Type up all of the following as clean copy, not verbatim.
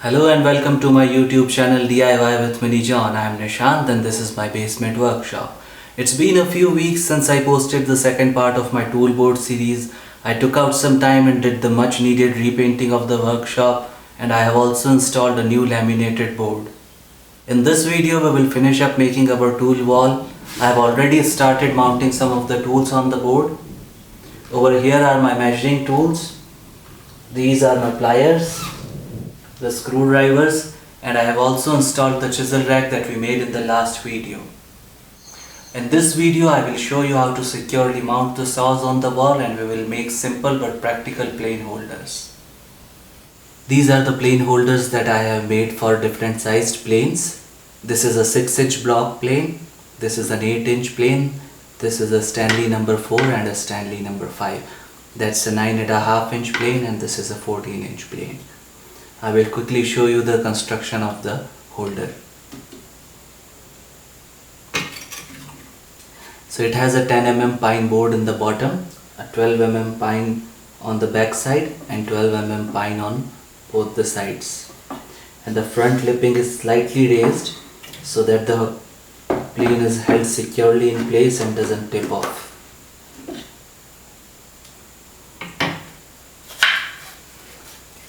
Hello and welcome to my YouTube channel DIY with Mini John. I am Nishant and this is my basement workshop. It's been a few weeks since I posted the second part of my toolboard series. I took out some time and did the much needed repainting of the workshop, and I have also installed a new laminated board. In this video we will finish up making our tool wall. I have already started mounting some of the tools on the board. Over here are my measuring tools. These are my pliers, the screwdrivers, and I have also installed the chisel rack that we made in the last video. In this video I will show you how to securely mount the saws on the wall, and we will make simple but practical plane holders. These are the plane holders that I have made for different sized planes. This is a 6-inch block plane, this is an 8-inch plane, this is a Stanley number 4 and a Stanley number 5. That's a 9.5-inch plane, and this is a 14-inch plane. I will quickly show you the construction of the holder. So it has a 10 mm pine board in the bottom, a 12 mm pine on the back side and 12 mm pine on both the sides. And the front lipping is slightly raised so that the plane is held securely in place and doesn't tip off.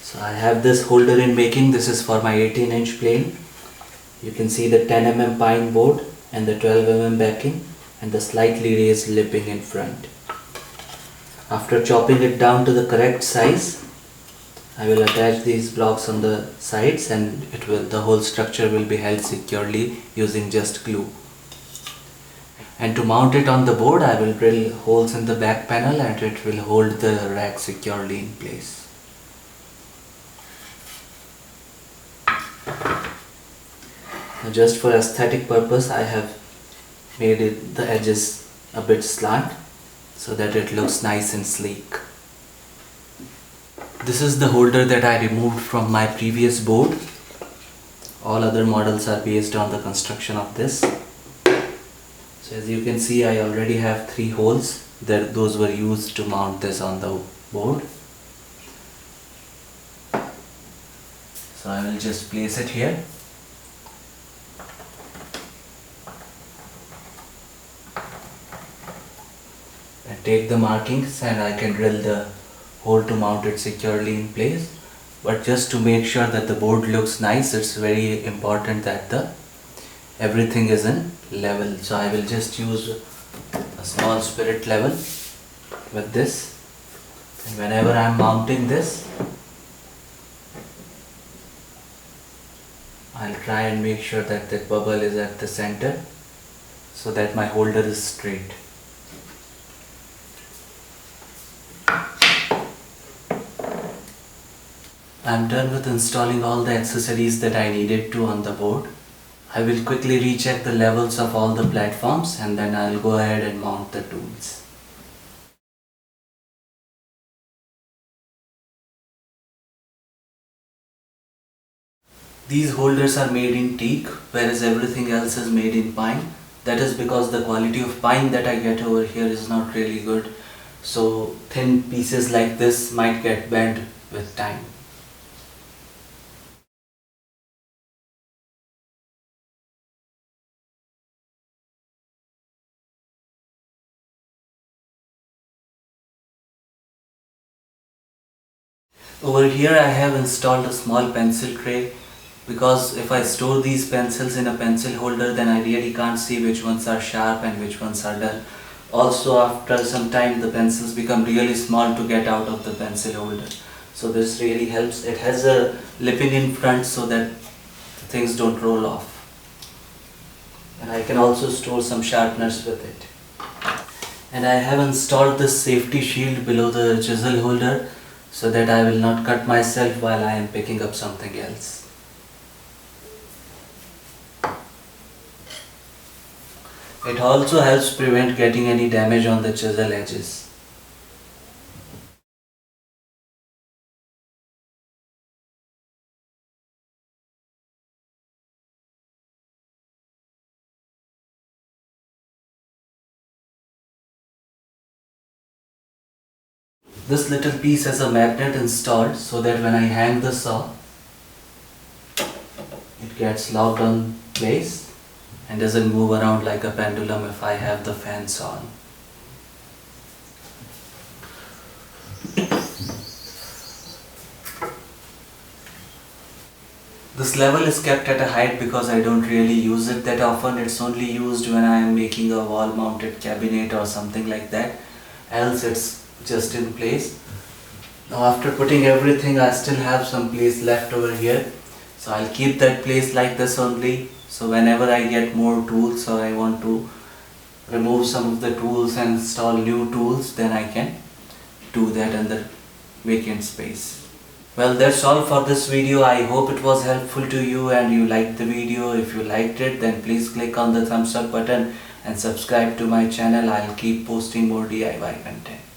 So I have this holder in making. This is for my 18-inch plane. You can see the 10 mm pine board and the 12 mm backing and the slightly raised lipping in front. After chopping it down to the correct size, I will attach these blocks on the sides, and the whole structure will be held securely using just glue. And to mount it on the board, I will drill holes in the back panel and it will hold the rack securely in place. Now, just for aesthetic purpose, I have made the edges a bit slant so that it looks nice and sleek. This is the holder that I removed from my previous board. All other models are based on the construction of this. So as you can see, I already have 3 holes. Those were used to mount this on the board. So I will just place it here. And take the markings, and I can drill the hole to mount it securely in place. But just to make sure that the board looks nice, it's very important that everything is in level. So I will just use a small spirit level with this, and whenever I am mounting this, I'll try and make sure that the bubble is at the center so that my holder is straight. I'm done with installing all the accessories that I needed to on the board. I will quickly recheck the levels of all the platforms, and then I'll go ahead and mount the tools. These holders are made in teak, whereas everything else is made in pine. That is because the quality of pine that I get over here is not really good. So thin pieces like this might get bent with time. Over here I have installed a small pencil tray, because if I store these pencils in a pencil holder, then I really can't see which ones are sharp and which ones are dull. Also, after some time the pencils become really small to get out of the pencil holder. So this really helps. It has a lipping in front so that things don't roll off. And I can also store some sharpeners with it. And I have installed this safety shield below the chisel holder so that I will not cut myself while I am picking up something else. It also helps prevent getting any damage on the chisel edges. This little piece has a magnet installed so that when I hang the saw, It gets locked on place and doesn't move around like a pendulum if I have the fans on. This level is kept at a height because I don't really use it that often. It's only used when I am making a wall mounted cabinet or something like that. Else it's just in place. Now after putting everything, I still have some place left over here. So I'll keep that place like this only. So whenever I get more tools or I want to remove some of the tools and install new tools, then I can do that in the vacant space. Well, that's all for this video. I hope it was helpful to you and you liked the video. If you liked it, then please click on the thumbs up button and subscribe to my channel. I'll keep posting more DIY content.